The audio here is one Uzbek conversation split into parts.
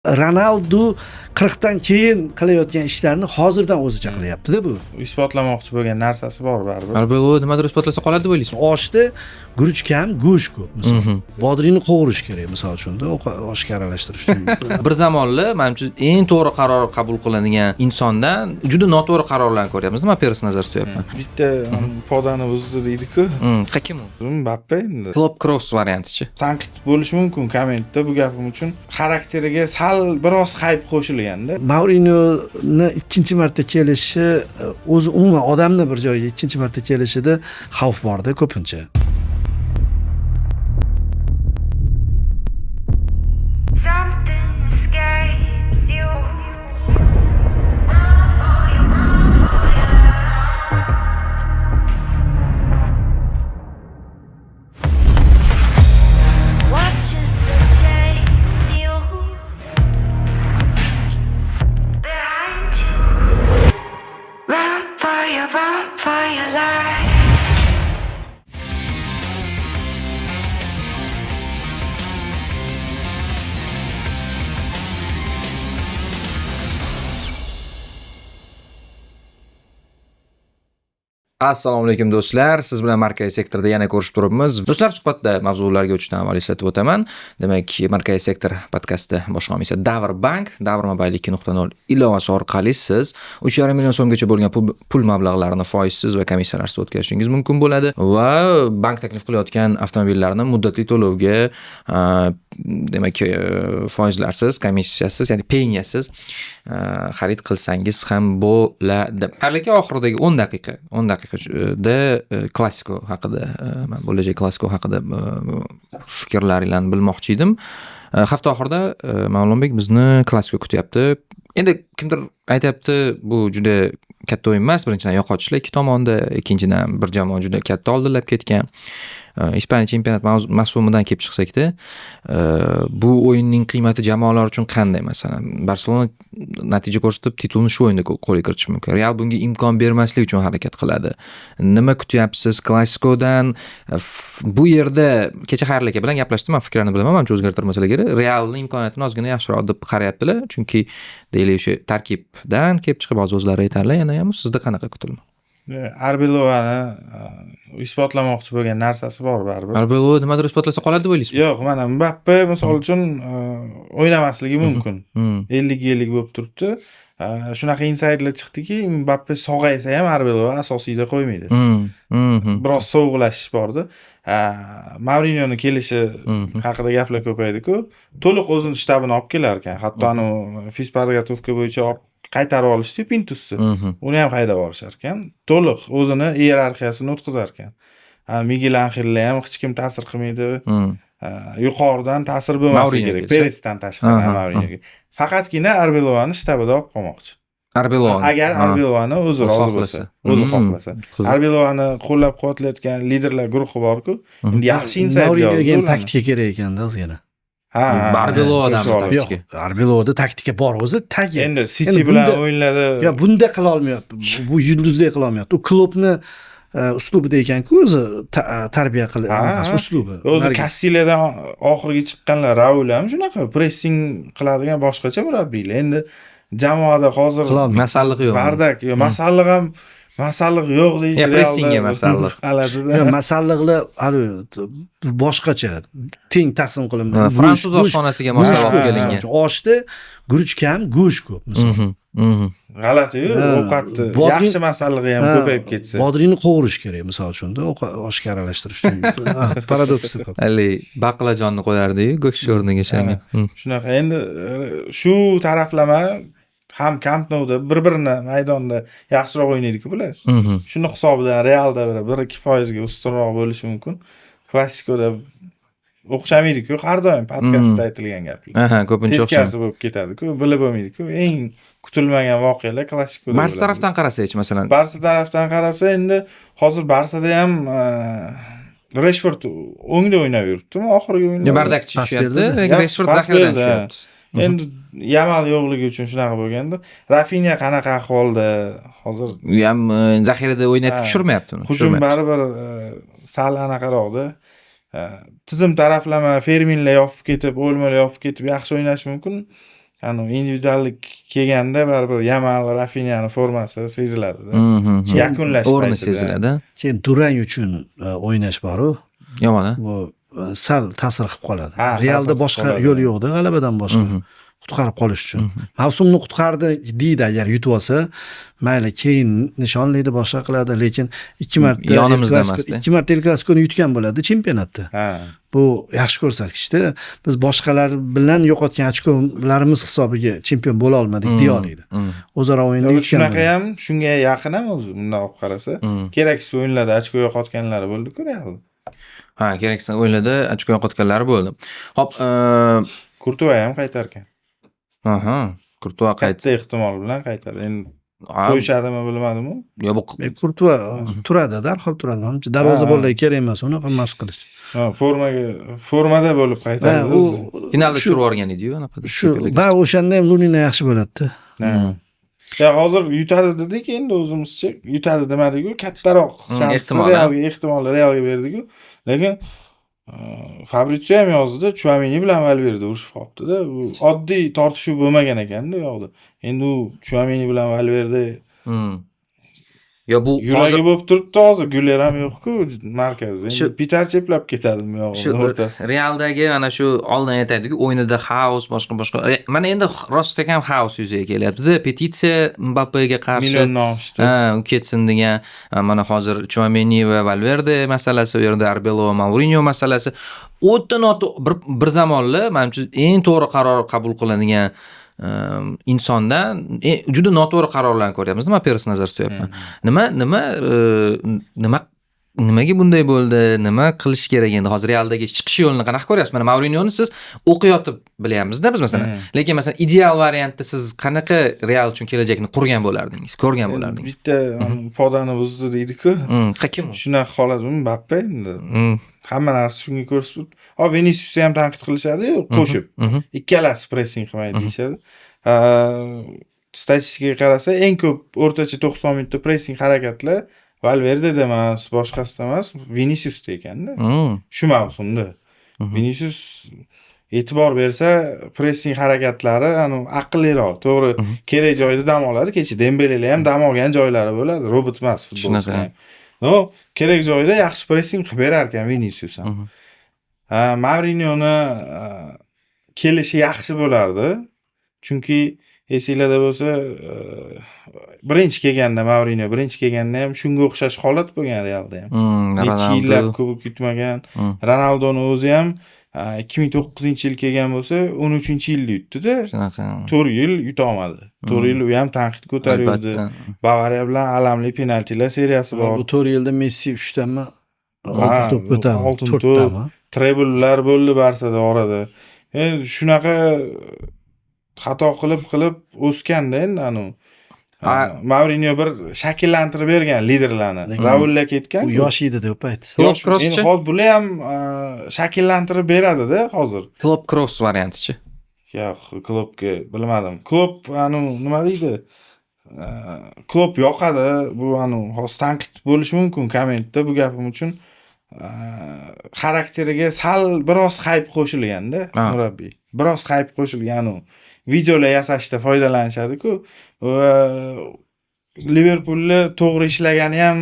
Ronaldo 40 dan keyin qilayotgan ishlarni hozirdan o'zicha qilyapti-da bu. Isbotlamoqchi bo'lgan narsasi bor baribir. Arbelo nimadir isbotlasa qoladi deb o'ylaysiz? Oshda guruch kam, go'sht ko'p misol. Bodringni qovurish kerak misol uchun oshga aralashtirish uchun. Bir zamonlar menimcha eng to'g'ri qaror qabul qilinadigan insondan juda noto'g'ri qarorlarni ko'ryapmiz. Nima persi nazar tutyapman. Bitta podani buzdi deydi-ku. Kim u? Mbappe endi. Klopp Kroos variantichi. Tanqid bo'lishi mumkin kommentda bu gapim uchun. Xarakteriga sal biroz hayp qo'shilganda. Mourinyo'ni ikkinchi marta kelishi, o'zi umuman odamni bir joyga ikkinchi marta kelishida xavf bor-da ko'pincha. Assalomu alaykum do'stlar. Siz bilan Markaziy sektorda yana ko'rishib turibmiz. Do'stlar, suhbatda mavzularga o'tishdan avval eslatib o'taman. Demak, Markaziy sektor podkasti bosh nomi esa Davr Bank, Davr Mobile 2.0 ilovasi orqali siz 3,5 million so'mgacha bo'lgan pul mablag'larini foizsiz va komissiyalarsiz o'tkazishingiz mumkin bo'ladi va bank taklif qilayotgan avtomobillarni muddatli to'lovga, demak, foizlarsiz, komissiyasiz, ya'ni peniyasiz xarid qilsangiz ham bo'ladi. Harlaka oxiridagi 10 daqiqada klassiko haqida, men bo'lajak klassiko haqida fikrlaringizni bilmoqchi edim. Hafta oxirida Ma'lumotbek bizni klassiko kutyapti. Endi kimdir aytayapti, bu juda katta o'yin emas. Birinchidan yo'qotishlar ikki tomonda, ikkinchidan bir jamoa juda katta oldinlab ketgan. Ispaniya chempionat mavsumidan kelib chiqsak-da, bu o'yinning qiymati jamoalar uchun qanday? Masalan, Barselona natija ko'rsatib titulni shu o'yinda qo'lga kiritishi mumkin. Real bunga imkon bermaslik uchun harakat qiladi. Nima kutyapsiz klassikodan? Bu yerda kecha Xayrli aka bilan gaplashdim, men fikrlarini bilaman, menimcha o'zgartirmasalar kerak. Realning imkoniyatini ozgina yaxshiroq deb qarayaptilar, chunki deylik o'sha tarkibdan kelib chiqib o'zlari aytarlar. Yana ham sizda qanaqa kutilmoqda? Arbelovani isbotlamoqchi bo'lgan narsasi bor baribir. Arbelo nimadir isbotlasa qoladi deb o'ylaysiz? Yo'q, mana Mbappe misol uchun o'ynamasligi mumkin. 50-50 bo'lib turibdi. Shunaqa insaydlar chiqdiki, Mbappe sog'aysa ham Arbelo asosiyda qo'ymaydi. Biroz sovuqlashish bordi. Mourinyoning kelishi haqida gaplar ko'paydi-ku. To'liq o'zini shtabini olib kelar ekan. Hatto fizpodgotovka bo'yicha qaytarib olishdi Pintusni. Uni ham haydab olishar ekan. To'liq o'zini iyerarxiyasini o'tkazar ekan. Miguel Angelga ham hech kim ta'sir qilmaydi. Yuqoridan ta'sir bo'lmasligi kerak. Peresdan tashqari Mourinyoga. Faqatgina Arbelovani shtabida olib qolmoqchi. Agar Arbelovani o'zi rozi bo'lsa, o'zi xohlasa. Arbelovani qo'llab-quvvatlayotgan liderlar guruhi bor-ku, endi yaxshi insayd Mourinyoga ham taktika kerak ekanda o'zgina. Arbelodan taktika. Arbeloda taktika bor o'zi tagi. Endi City bilan o'yinladi. Yo, bunda qila olmayapti. Bu yulduzdek qila olmayapti. U Kloppni uslubida ekan-ku, o'zi tarbiya qilgan uslubi. O'zi Kastilyadan oxirgi chiqqanlar Raul ham shunaqa pressing qiladigan boshqacha murabbiylar. Endi jamoada hozir masalliq yo'q. Bardak, masalliq ham masalliq yo'q deyish. Pressingga masalliq. Masalliqlar hali boshqacha teng taqsim qilingan. Fransuz oshxonasiga moslab kelingan. Oshda guruch kam, go'sht ko'p misol. G'alati-yu, ovqatni yaxshi masallig'i ham ko'payib ketsa. Bodringni qovurish kerak misol uchun, oshga aralashtirish uchun. Paradoks ko'p. Ali baqlajonni qo'yardi-yu, go'sht o'rniga shanga. Shunaqa. Endi shu taraflama ham Camp Nou'da bir-birini maydonda yaxshiroq o'ynaydi-ku bular. Shuni hisobidan Realda 1-2% ga ustunroq bo'lishi mumkin. Klassikoda o'xshamaydi-ku, har doim podkastda aytilgan gaplar. Ko'pincha o'xshamaydi bo'lib ketadi-ku, bilib bo'lmaydi-ku. Eng kutilmagan voqealar klassikoda. Barsa tarafdan qarasak, masalan. Barsa tarafdan qarasa, endi hozir Barsada ham Rashford o'ngda o'ynab yuribdi-mi? Oxirgi o'yinda bardakchi tushyapti, Rashford zaxiradan tushyapti. Endi Yamal yo'qligi uchun shunaqa bo'lganda, Rafinha qanaqa ahvolda hozir? U ham zaxirada o'ynatib tushirmayapti uni. Hujum baribir sal anaqaroqda. Tizim taraflama Ferminlar yopib ketib, Olmolar yopib ketib yaxshi o'ynash mumkin. individuallik kelganda baribir Yamal, Rafinhani formasi seziladi-da. Yakunlash o'rni paytida. seziladi. Keyin durang uchun o'ynash boru. Yomon a? Bu sal ta'sir qilib qoladi. Ha, Realda ta'sir boshqa qilib qoladi. yo'l yo'q-da, g'alabadan boshqa. Qutqarib qolish uchun. Mavsumni qutqardi deydi agar yutib olsa, mayli keyin nishonlaydi, boshqa qiladi, lekin 2 marta Yonimizda emasda. 2 marta El Clasico'ni yutgan bo'ladi chempionatda. Ha. Bu yaxshi ko'rsatkichda. Biz boshqalar bilan yo'qotgan ochkolarimiz hisobiga chempion bo'la olmadik deya oladi. O'zaro o'yinda yutgan. Shunaqa ham shunga yaqin ham o'zi bunday olib qarasa, keraksiz o'yinlarda ochko yo'qotganlari bo'ldi-ku Real. Ha, keraksiz o'yinlarda ochko yo'qotganlari bo'ldi. Xo'p, Kurtuva ham qaytargan. aha, Kurtuva qaytdi. Katta ehtimol bilan qaytadi. Endi qo'yishadimi bilmadim-u. Yo, bu Kurtuva turadi, darhol turadi. Darvozabonlarga kerak emas uni mashq qilish. Ha, formada bo'lib qaytadi. U finalda tushirib yuborgan edi-yu, anaqa. shu va o'shanda ham Lunina yaxshi bo'ladi-da. Ya hozir yutadi dedik, endi o'zimizcha yutadi demadik-ku, kattaroq ehtimol Realga berdik-ku. Lekin Fabrizio ham yozdi, Chouameni bilan Valverde urushib qolibdi-da. Bu oddiy tortishuv bo'lmagan ekan-da u yoqda. Endi u Chouameni bilan Valverde Yo, bu yuragi bo'lib turibdi hozir, Güler ham yo'q-ku markazda. Endi Peter cheplab ketadimi yo'q shu o'rtasida. Realdagi ana shu oldin aytaydik-ku, o'yinida xaos, boshqa. Mana endi rostdan ham xaos yuzaga kelyapti-da. Petitsiya Mbappega qarshi. Milliondan oshdi. Ha, u ketsin degan. Mana hozir Chouameni va Valverde masalasi, u yerda Arbeloa va Mourinho masalasi. O'ta bir zamonlar menimcha eng to'g'ri qaror qabul qilinadigan insondan juda noto'g'ri qarorlarni ko'ryapmiz. Nima Peres nazar tutyapman. Nimaga bunday bo'ldi? Nima qilish kerak endi? Hozir Realdagi chiqish yo'lini qanaqa ko'ryapsiz? Mana Mourinhoni siz o'qiyotib bilyapmiz-da biz masalan. Lekin masalan ideal variantda siz qanaqa Real uchun kelajakni qurgan bo'lardingiz, ko'rgan bo'lardingiz? Bitta podani buzdi deydi-ku. Kim? Shunaqa holat Mbappe endi. Hamma narsa shunga ko'rsatib. Viniciusni ham tanqid qilishadi-yu, qo'shib. Ikkalasi pressing qilmaydi deyshadi. Statistikaga qarasa, eng ko'p o'rtacha 90 minutda pressing harakatlar Valverde emas, boshqasida emas, Viniciusda ekanda. Shu mavsumda. Vinicius e'tibor bersa, pressing harakatlari aqlliroq, to'g'ri, kerak joyda dam oladi. Kecha Dembelelar ham dam olgan joylari bo'ladi, robot emas futbolchi. No, kerak joyda yaxshi pressing qilib berar ekan Vinicius ham. Mourinhoni kelishi yaxshi bo'lardi. Chunki esinglarda bo'lsa, birinchi kelganda ham shunga o'xshash holat bo'lgan Realda ham. Necha yillab kubok yutmagan. Ronaldoning o'zi ham 2009-yil kelgan bo'lsa, 13-yilda yutdi-da. 4 yil yuta olmadi. 4 yil u ham tanqid ko'tardi. Bavariya bilan alamli penaltilar seriyasi bor. Bu 4 yilda Messi 3 tami oltin to'p ko'tardi. Oltin to'p, treble'lar bo'ldi Barsada orada. Endi shunaqa xato qilib o'sganda endi Mourinho bir shakllantirib bergan liderlarni. Raullar ketgan. U yosh edi deb payt. Klopp Kroos-chi? Endi hozir bular ham shakllantirib beradi-da hozir. Klopp Kroos variantichi. Yo'q, Kloppga bilmadim. Klopp nima deydi? Klopp yoqadi. Bu hozir tanqid bo'lishi mumkin kommentda bu gapim uchun. Xarakteriga sal biroz hayp qo'shilganda murabbiy. Biroz hayp qo'shilgan u. Videolar yasashda foydalanishadi-ku. Liverpoolni to'g'ri ishlagani ham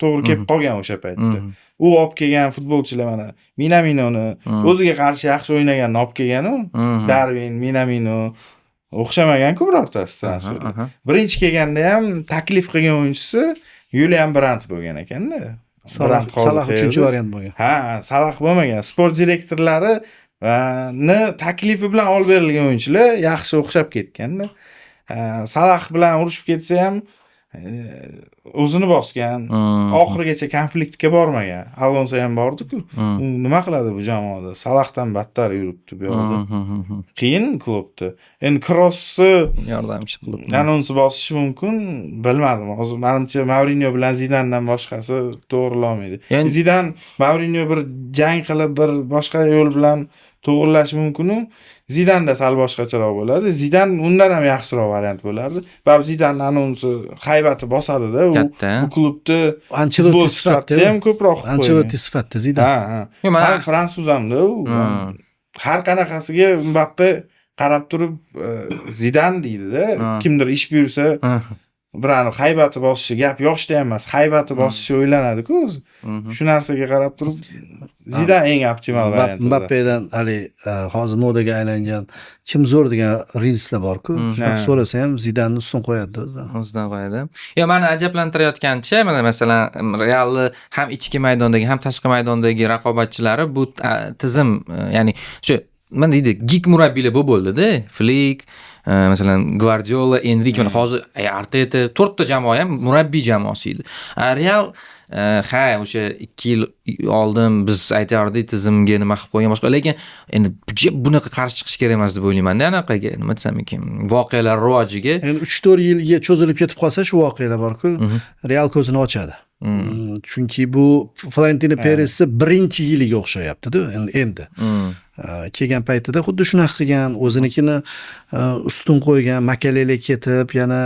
to'g'ri kelib qolgan o'sha paytda. U olib kelgan futbolchilar mana Minaminoni o'ziga qarshi yaxshi o'ynaganini olib kelgan-u. Darwin, Minamino o'xshamagan-ku birortasi transfer. Birinchi kelganda ham taklif qilgan o'yinchisi Julian Brandt bo'lgan ekan-da. Salah uchinchi variant bo'lgan. Ha, Salah bo'lmagan. Sport direktorlari taklifi bilan olib berilgan o'yinchilar yaxshi o'xshab ketganda. Salah bilan urushib ketsa ham o'zini bosgan, oxirigacha konfliktga bormagan. Alonso ham bordi-ku. U nima qiladi bu jamoada? Salahdan battar yuribdi bu yerda. Qiyin Kloppda. Endi Kroosni yordamchi qilib anonsi bosishi mumkin, bilmadim. Hozir menimcha Mourinho bilan Zidandan boshqasi to'g'rilolmaydi. Zidan Mourinho bir jang qilib, bir boshqa yo'l bilan to'g'rilashi mumkin-u. Zidanda sal boshqacharoq bo'ladi. Zidan undan ham yaxshiroq variant bo'lardi. Va Zidan anonsi haybati bosadi-da. Bu klubda Ancelotti sifatida ham ko'proq Ancelotti sifatida Zidan. Ha, fransuz hamda u. Har qanaqasiga Mbappe qarab turib Zidan deydi-da, Ha. kimdir ish buyursa birani haybati bosishi, gap yoshda ham emas, haybati bosishi o'ylanadi-ku o'zi. Shu narsaga qarab turib Zidan eng optimal variant. Mbappedan hali hozir modaga aylangan kim zo'r degan reelslar bor-ku. Shunaqa so'rasa ham Zidanni ustun qo'yadi o'zidan. O'zidan qo'yadi. Yo, meni ajablantirayotganicha, mana masalan Realni ham ichki maydondagi, ham tashqi maydondagi raqobatchilari bu tizim, ya'ni shu mana deydi, gig murabbiylar bo'ldi-da, Flick, masalan Guardiola, Enrique, mana hozir Arteta, 4 ta jamoa ham murabbiy jamoasi edi. Real o'sha 2 yil oldin biz aytardik tizimga nima qilib qo'ygan boshqa, lekin endi bunaqa qarshi chiqish kerak emas deb o'ylayman-da anaqaga, nima desam ekan, voqealar rivojiga. Endi 3-4 yilga cho'zilib ketib qolsa shu voqealar bor-ku, Real ko'zini ochadi. Chunki bu Florentino Perezning birinchi yiliga o'xshayapti-da endi. Kelgan paytida xuddi shunaqa qilgan, o'zinikini ustun qo'ygan, Makalele ketib, yana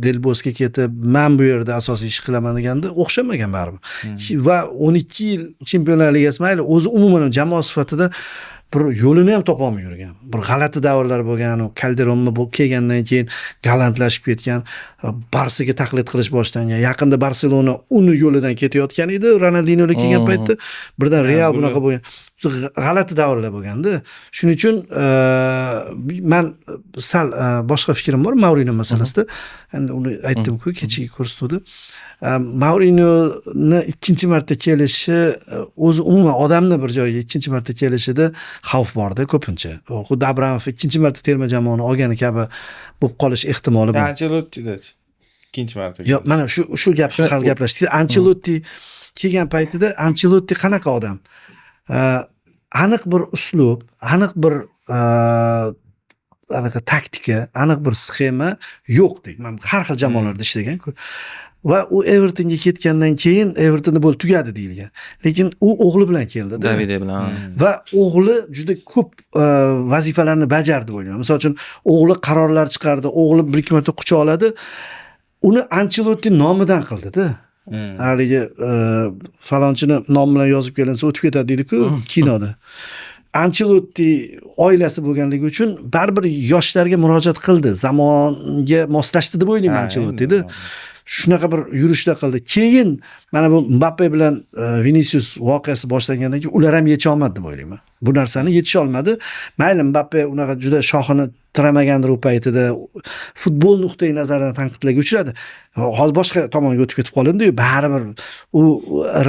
Del Bosque ketib, men bu yerda asosiy ish qilaman deganda o'xshamagan baribir. Va 12 yil Chempionlar Ligasi mayli, o'zi umuman jamoa sifatida bir yo'lini ham topa olmay yurgan. Bir g'alati davrlar bo'lgan, u Calderonmi bu kelgandan keyin galantlashib ketgan, Barsaga taqlid qilish boshlangan. Yaqinda Barselona uni yo'lidan ketayotgan edi, Ronaldinho'ga kelgan paytda birdan Real bunaqa bo'lgan. G'alati davrlar bo'lganda. Shuning uchun men sal boshqa fikrim bor Mourinho masalasida. Endi uni aytdim-ku kechagi ko'rsatuvda. Mourinho'ni ikkinchi marta kelishi, o'zi umuman odamni bir joyga ikkinchi marta kelishida xavf borda ko'pincha. Xuddi Abramov ikkinchi marta terma jamoani olgani kabi bo'lib qolish ehtimoli bor. Ancelotti-da ikkinchi marta. Yo'q, mana shu gapni gaplashdik. Ancelotti kelgan paytida Ancelotti qanaqa odam? Aniq bir uslub, aniq bir anaqa taktika, aniq bir sxema yo'qdek. Men har xil jamoalarda ishlagan-ku. Va u Evertonga ketgandan keyin Evertonda bo'lib tugadi deyilgan. Lekin u o'g'li bilan keldi-da. Davide bilan. Va o'g'li juda ko'p vazifalarni bajardi deb o'ylayman. Masalan uchun o'g'li qarorlar chiqardi, o'g'li bir ikki marta quchoqladi. Uni Ancelotti nomidan qildi-da. Haligi falonchini nom bilan yozib kelinsa o'tib ketadi deydi-ku kinoda. Ancelotti oilasi bo'lganligi uchun baribir yoshlarga murojaat qildi, zamonga moslashdi deb o'ylayman Ancelotti-da. Shunaqa bir yurishlar qildi. Keyin mana bu Mbappe bilan Vinicius voqeasi boshlangandan keyin ular ham yecha olmadi deb o'ylayman. Bu narsani yetisha olmadi. Mayli Mbappe unaqa juda shohini tiramagandir u paytida, futbol nuqtai nazaridan tanqidlarga uchradi. Hozir boshqa tomonga o'tib ketib qolindi-yu, baribir u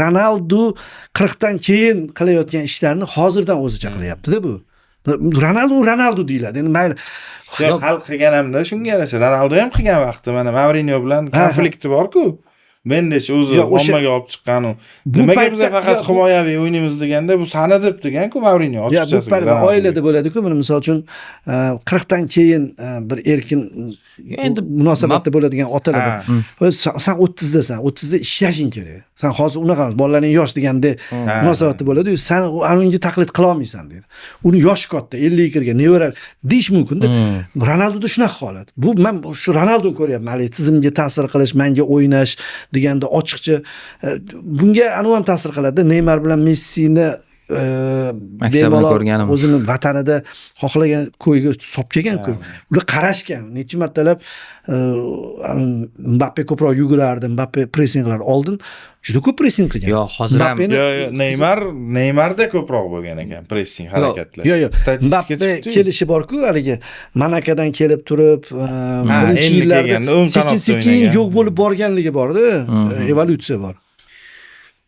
Ronaldo 40 dan keyin qilayotgan ishlarni hozirdan o'zicha qilyapti-da bu. Ronaldo deyiladi. Endi mayli hal qilgan hamda shunga yarasha Ronaldo ham qilgan vaqti mana Mourinho bilan konflikti bor-ku. Mendesh o'zi ommaga olib chiqqan u. Nimaga biz faqat himoyaviy o'ynaymiz deganda bu sana deb degan-ku Mourinho ochiqchasi. Bu oilada bo'ladi-ku, misol uchun 40 dan keyin bir erkin endi munosabatda bo'ladigan otalar. Sen 30 dasan, 30 da ishlashing kerak. Sen hozir unaqa bolalaring yosh deganda munosabatda bo'ladi-yu, sen unga taqlid qila olmaysan deydi. Uni yosh katta, 50 ga kirgan, nevara deyish mumkin-da. Ronaldoda shunaqa holat. Bu men shu Ronaldoni ko'ryapman, hali tizimga ta'sir qilish, menga o'ynash deganda ochiqcha bunga anu ham ta'sir qiladi. Neymar bilan Messini maktabini ko'rganim, o'zini vatanida xohlagan ko'yga solib kelgan-ku. Ular qarashgan. Necha martalab Mbappe ko'proq yugurardi, Mbappe pressing qilar. Oldin juda ko'p pressing qilgan. Yo'q, hozir ham Neymarda ko'proq bo'lgan ekan pressing harakatlar. Yo'q. Mbappe kelishi bor-ku, haligi Monakodan kelib turib, birinchi yillarda sekin yo'q bo'lib borganligi bor-da, evolyutsiya bor.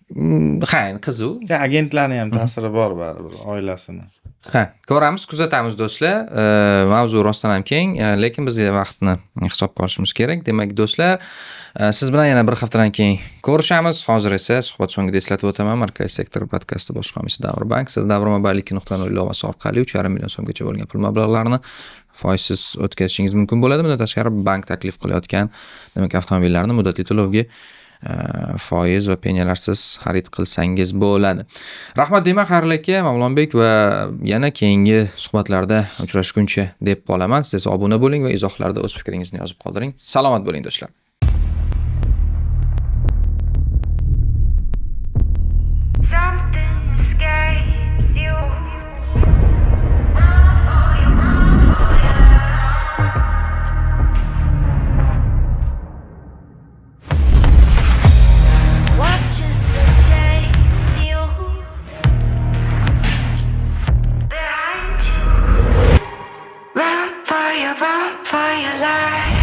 Qiziq. Agentlarning ham ta'siri bor baribir oilasini. Ko'ramiz, kuzatamiz do'stlar. Mavzu rostdan ham keng, lekin biz vaqtni hisobga olishimiz kerak. Demak, do'stlar, siz bilan yana bir haftadan keyin ko'rishamiz. Hozir esa suhbat so'ngida eslatib o'taman, Markaziy sektor podkasti bosh komissiyasi Davr Bank siz Davr Mobility.no ilovasi orqali 3,5 million so'mgacha bo'lgan pul mablag'larini foizsiz o'tkazishingiz mumkin bo'ladi. Bundan tashqari bank taklif qilayotgan, demak, avtomobillarni muddatli to'lovga foiz va penyalarsiz xarid qilsangiz bo'ladi. Rahmat deyman Xayrullo aka, Mavlonbek, va yana keyingi suhbatlarda uchrashguncha deb qolaman. Siz obuna bo'ling va izohlarda o'z fikringizni yozib qoldiring. Salomat bo'ling do'stlar. Something escapes you. you run for your life.